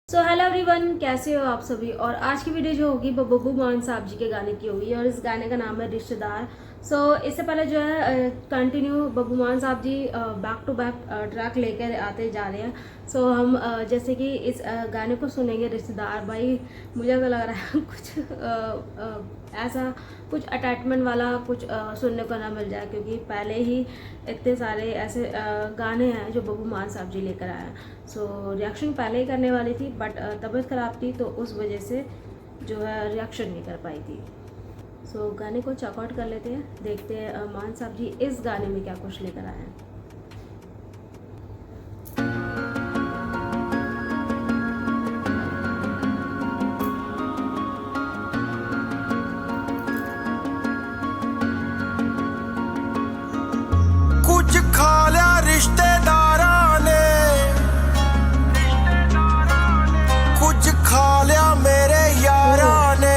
So hello everyone, कैसे हो आप सभी। और आज की वीडियो जो होगी वो बब्बू मान साहब जी के गाने की होगी और इस गाने का नाम है रिश्तेदार। इससे पहले जो है कंटिन्यू बब्बू मान साहब जी बैक टू बैक ट्रैक लेकर आते जा रहे हैं। हम जैसे कि इस गाने को सुनेंगे रिश्तेदार। भाई मुझे तो लग रहा है कुछ ऐसा कुछ अटैचमेंट वाला कुछ सुनने को ना मिल जाए, क्योंकि पहले ही इतने सारे ऐसे गाने हैं जो बब्बू मान साहब जी लेकर आए हैं। रिएक्शन पहले ही करने वाली थी, बट तबीयत ख़राब थी तो उस वजह से जो है रिएक्शन नहीं कर पाई थी। गाने को चेकआउट कर लेते हैं, देखते हैं मान साहब जी इस गाने में क्या कुछ लेकर आए हैं। कुछ खा लिया रिश्तेदारां ने, कुछ खा लिया मेरे यारां ने,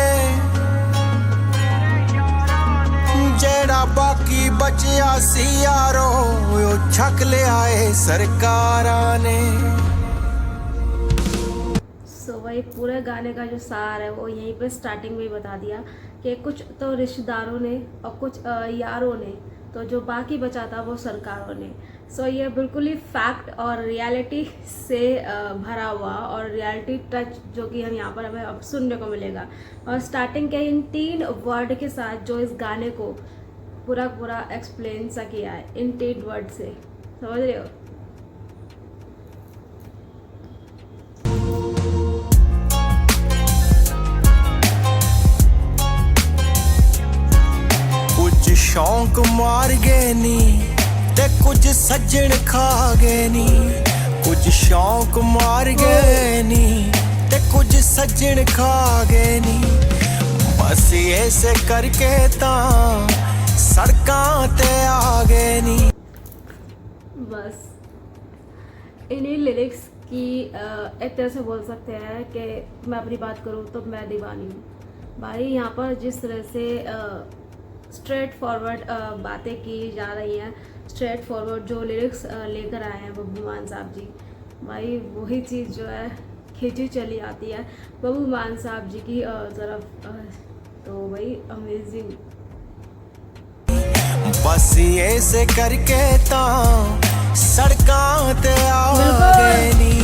जेड़ा बाकी बचिया सी यारो ओ छक लिया है सरकारां ने। वही पूरे गाने का जो सार है वो यहीं पे स्टार्टिंग में ही बता दिया कि कुछ तो रिश्तेदारों ने और कुछ यारों ने, तो जो बाकी बचा था वो सरकारों ने। ये बिल्कुल ही फैक्ट और रियलिटी से भरा हुआ और रियलिटी टच जो कि हम यहाँ पर हमें अब सुनने को मिलेगा। और स्टार्टिंग के इन 3 वर्ड के साथ जो इस गाने को पूरा पूरा एक्सप्लेन सा किया है इन 3 वर्ड से, समझ रहे हो। कुछ शौक मार गए नी ते कुछ सज्जन खा गए नी, कुछ शौक मार गए नी ते कुछ सज्जन खा गए नी। बस ऐसे करके तां सड़कां ते आ गए नी। बस इन्हीं लिरिक्स की एक तरह से बोल सकते हैं कि मैं अपनी बात करूँ तो मैं दीवानी हूँ। भाई यहाँ पर जिस तरह से स्ट्रेट फॉरवर्ड बातें की जा रही हैं, स्ट्रेट फॉरवर्ड जो लिरिक्स लेकर आए हैं बब्बू मान साहब जी, भाई वही चीज़ जो है खींची चली आती है बब्बू मान साहब जी की तरफ। तो भाई अमेजिंग। बस ऐसे करके तां सड़कां ते आ गए नी।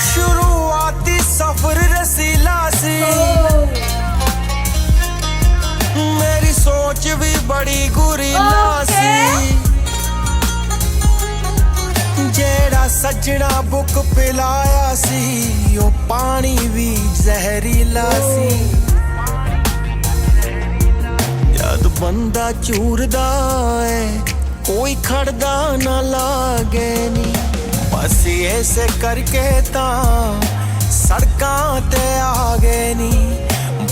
शुरुआती सफर रसीला सी, मेरी सोच भी बड़ी गुरीला सी, जेड़ा सजना बुक पिलाया सी ओ पानी भी जहरीला सी। जद बंदा चूरदा है कोई खड़दा ना लागे नी। बस ऐसे करके तां सड़कां ते आ गए नी।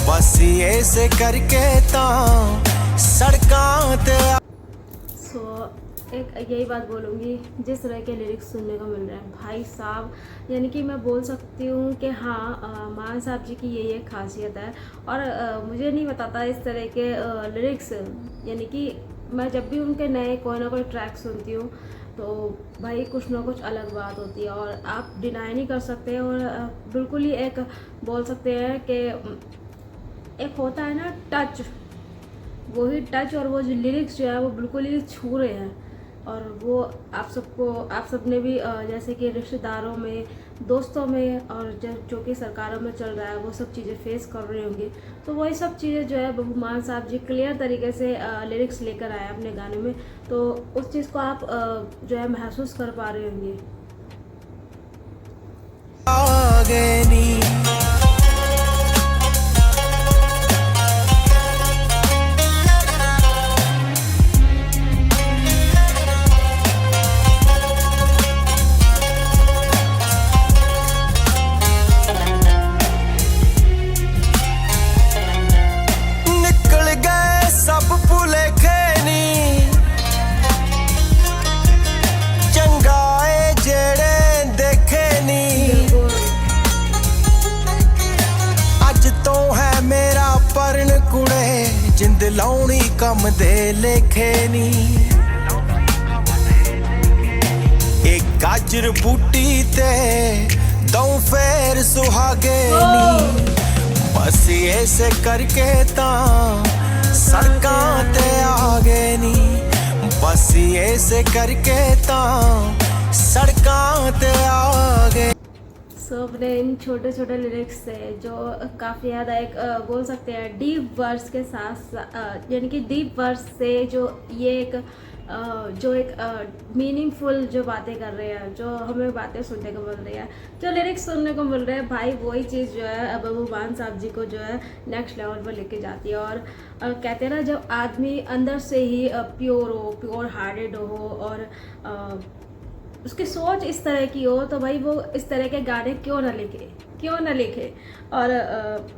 बस ऐसे करके तां सड़कां ते एक यही बात बोलूँगी, जिस तरह के लिरिक्स सुनने को मिल रहे हैं भाई साहब, यानी कि मैं बोल सकती हूँ कि हाँ मान साहब जी की ये खासियत है। और मुझे नहीं बताता इस तरह के लिरिक्स, यानी कि मैं जब भी उनके नए कोई ना कोई ट्रैक सुनती हूँ तो भाई कुछ ना कुछ अलग बात होती है और आप डिनाई नहीं कर सकते। और बिल्कुल ही एक बोल सकते हैं कि एक होता है ना टच, वही टच और वो जो लिरिक्स जो है वो बिल्कुल ही छू रहे हैं। और वो आप सबने भी जैसे कि रिश्तेदारों में, दोस्तों में और जो कि सरकारों में चल रहा है वो सब चीज़ें फेस कर रहे होंगे। तो वही सब चीज़ें जो है बब्बू मान साहब जी क्लियर तरीके से लिरिक्स लेकर आए अपने गाने में, तो उस चीज़ को आप जो है महसूस कर पा रहे होंगे। ਜਿੰਦ ਲਾਉਣੀ ਕੰਮ ਦੇ ਲੇਖੇ ਨੀ ਇੱਕ ਗਾਜਰ ਬੂਟੀ ਤੇ ਦਊ ਫੇਰ ਸੁਹਾਗੇ ਨੀ ਬਸ ਐਸੇ ਕਰਕੇ ਤਾਂ ਸੜਕਾਂ ਤੇ ਆ ਗਏ ਨੀ बस ऐसे करके ता सड़कां ते आ गए। सो अपने इन छोटे छोटे लिरिक्स से जो काफ़ी ज़्यादा एक बोल सकते हैं डीप वर्स के साथ यानी कि डीप वर्स से जो ये एक जो एक मीनिंगफुल जो बातें कर रहे हैं, जो हमें बातें सुनने को मिल रही है, जो लिरिक्स सुनने को मिल रहे हैं, भाई वही चीज़ जो है बबू मान साहब जी को जो है नेक्स्ट लेवल पर लेके जाती है। और कहते हैं ना, जब आदमी अंदर से ही प्योर हार्टेड हो और उसकी सोच इस तरह की हो, तो भाई वो इस तरह के गाने क्यों ना लिखे। और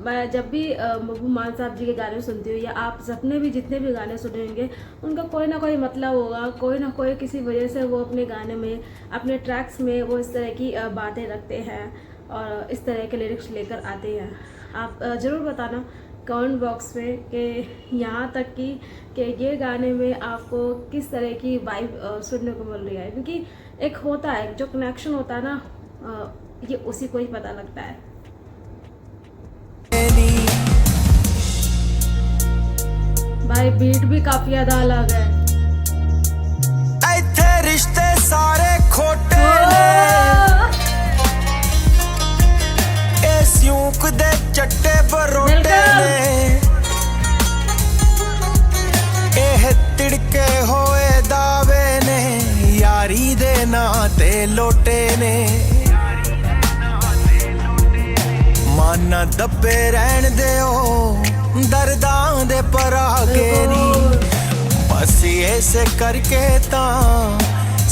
मैं जब भी बबू मान साहब जी के गाने सुनती हूँ, या आप सबने भी जितने भी गाने सुने होंगे, उनका कोई ना कोई मतलब होगा, कोई ना कोई किसी वजह से वो अपने गाने में, अपने ट्रैक्स में वो इस तरह की बातें रखते हैं और इस तरह के लिरिक्स लेकर आते हैं। आप ज़रूर बताना कमेंट बॉक्स में कि यहाँ तक कि ये गाने में आपको किस तरह की वाइब सुनने को मिल रही है, क्योंकि एक होता है जो कनेक्शन होता है ना, ये उसी को ही पता लगता है। भाई बीट भी काफी ज़्यादा अलग है। इत्थे रिश्ते सारे खोटे ने, ए स्यूक दे चट्टे बरोटे ने, एह तिड़के होए दावे ने, यारी दे नाते लोटे ने। माना दबे रहन दिओ दर्दां दे परागे नी, बस ऐसे करके तां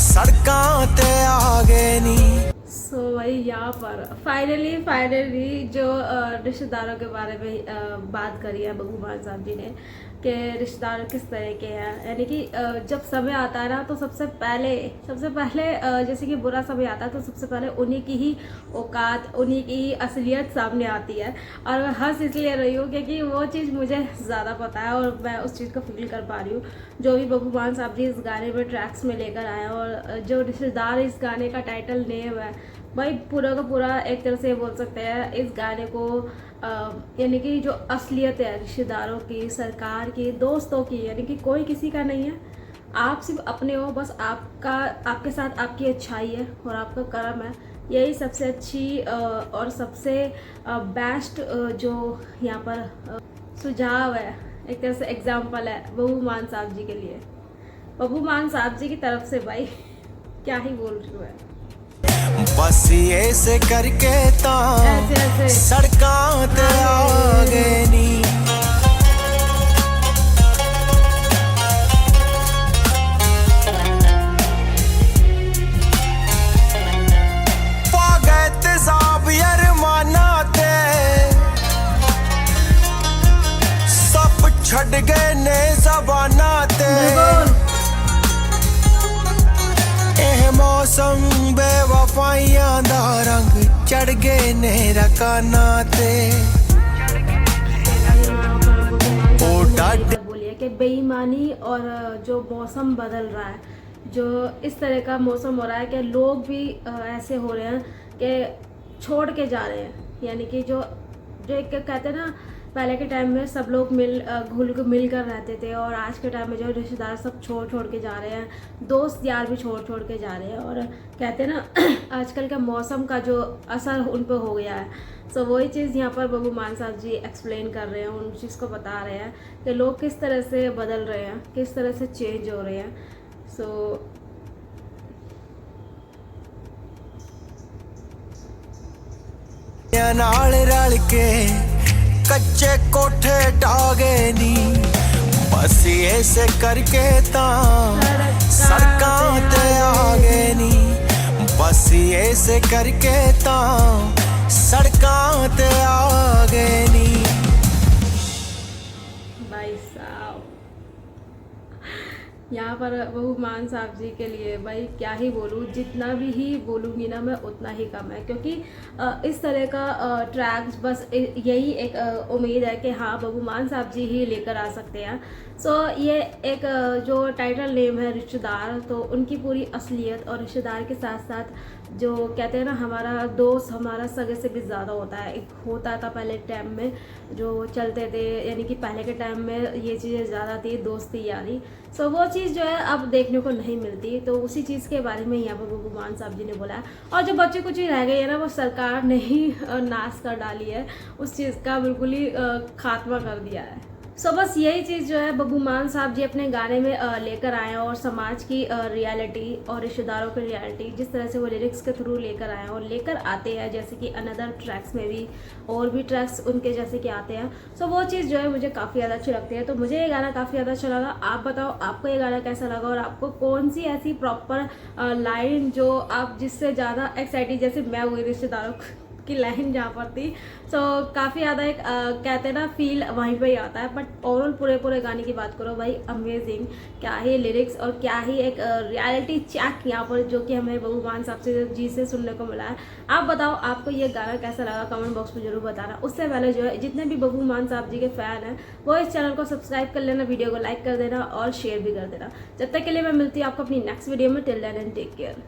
सड़कां ते आ गए नी। सो भाई यहाँ पर फाइनली जो रिश्तेदारों के बारे में बात करी है बबू मान साहब जी ने, कि रिश्तेदार किस तरह के हैं, यानी कि जब समय आता है ना, तो सबसे पहले जैसे कि बुरा समय आता है तो सबसे पहले उन्हीं की ही औकात, उन्हीं की ही असलियत सामने आती है। और मैं हंस इसलिए रही हूँ क्योंकि वो चीज़ मुझे ज़्यादा पता है और मैं उस चीज़ को फील कर पा रही हूँ, जो भी बबू मान साहब जी इस गाने में ट्रैक्स में लेकर आए हैं। और जो रिश्तेदार इस गाने का टाइटल नेम है, भाई पूरा का पूरा एक तरह से बोल सकते हैं इस गाने को यानी कि जो असलियत है रिश्तेदारों की, सरकार की, दोस्तों की, यानी कि कोई किसी का नहीं है, आप सिर्फ अपने हो, बस आपके साथ आपकी अच्छाई है और आपका कर्म है। यही सबसे अच्छी और सबसे बेस्ट जो यहाँ पर सुझाव है, एक तरह से एग्जाम्पल है बबू मान साहब जी के लिए, बबू मान साहब जी की तरफ से। भाई क्या ही बोल रही हूँ मैं। बस ऐसे करके तां सड़कां ते आ गए नी। पा गए तेजाब अरमाना ते, सब छड़ गए ने ज़बाना ते। मौसम बेवफाइयां दा रंग चढ़ गए ने रकाना ते। बोलिए कि बेईमानी और जो मौसम बदल रहा है, जो इस तरह का मौसम हो रहा है कि लोग भी ऐसे हो रहे हैं कि छोड़ के जा रहे हैं, यानी कि जो एक कहते हैं ना, पहले के टाइम में सब लोग मिल कर रहते थे, और आज के टाइम में जो रिश्तेदार सब छोड़ के जा रहे हैं, दोस्त यार भी छोड़ के जा रहे हैं। और कहते हैं ना आजकल का मौसम का जो असर उन पर हो गया है, सो वही चीज़ यहाँ पर बबू मान साहब जी एक्सप्लेन कर रहे हैं, उन चीज़ को बता रहे हैं कि लोग किस तरह से बदल रहे हैं, किस तरह से चेंज हो रहे हैं। सो नाल रल के कच्चे कोठे ढागे नी, बस ऐसे करके तां सड़कां ते आ गए नी। बस ऐसे करके तां सड़कां ते आ गए नी। भाई साहब यहाँ पर बहू मान साहब जी के लिए भाई क्या ही बोलूँ, जितना भी ही बोलूँगी ना मैं उतना ही कम है, क्योंकि इस तरह का ट्रैक्स बस यही एक उम्मीद है कि हाँ बहू मान साहब जी ही लेकर आ सकते हैं। सो ये एक जो टाइटल नेम है रिश्तेदार, तो उनकी पूरी असलियत और रिश्तेदार के साथ साथ जो कहते हैं ना हमारा दोस्त हमारा सगे से भी ज़्यादा होता है, एक होता था पहले टाइम में जो चलते थे, यानी कि पहले के टाइम में ये चीज़ें ज़्यादा थी, दोस्ती यारी। सो वो चीज़ जो है अब देखने को नहीं मिलती, तो उसी चीज़ के बारे में यहाँ पर बहू मान साहब जी ने बोला है। और जो बच्चे कुछ ही रह गई है ना, वो सरकार ने ही नाश कर डाली है, उस चीज़ का बिल्कुल ही खात्मा कर दिया है। सो बस यही चीज़ जो है बब्बू मान साहब जी अपने गाने में लेकर आए हैं, और समाज की रियलिटी और रिश्तेदारों की रियलिटी जिस तरह से वो लिरिक्स के थ्रू लेकर आए हैं और लेकर आते हैं, जैसे कि अनदर ट्रैक्स में भी और भी ट्रैक्स उनके जैसे कि आते हैं। सो वो चीज़ जो है मुझे काफ़ी ज़्यादा अच्छी लगती है। तो मुझे ये गाना काफ़ी ज़्यादा अच्छा लगा। आप बताओ आपको ये गाना कैसा लगा, और आपको कौन सी ऐसी प्रॉपर लाइन जो आप जिससे ज़्यादा एक्साइटेड, जैसे मैं हुई रिश्तेदारों की लाइन जहाँ पर थी। सो काफ़ी ज़्यादा एक कहते हैं ना फील वहीं पे ही आता है। बट ओवरऑल पूरे गाने की बात करो भाई, अमेजिंग, क्या ही लिरिक्स और क्या ही एक रियलिटी चेक यहाँ पर जो कि हमें बहू मान साहब से जी से सुनने को मिला है। आप बताओ आपको ये गाना कैसा लगा, कमेंट बॉक्स में जरूर बताना। उससे पहले जो है जितने भी बहू मान साहब जी के फ़ैन हैं वो इस चैनल को सब्सक्राइब कर लेना, वीडियो को लाइक कर देना और शेयर भी कर देना। जब तक के लिए मैं मिलती हूँ आपको अपनी नेक्स्ट वीडियो में। Till then and take care.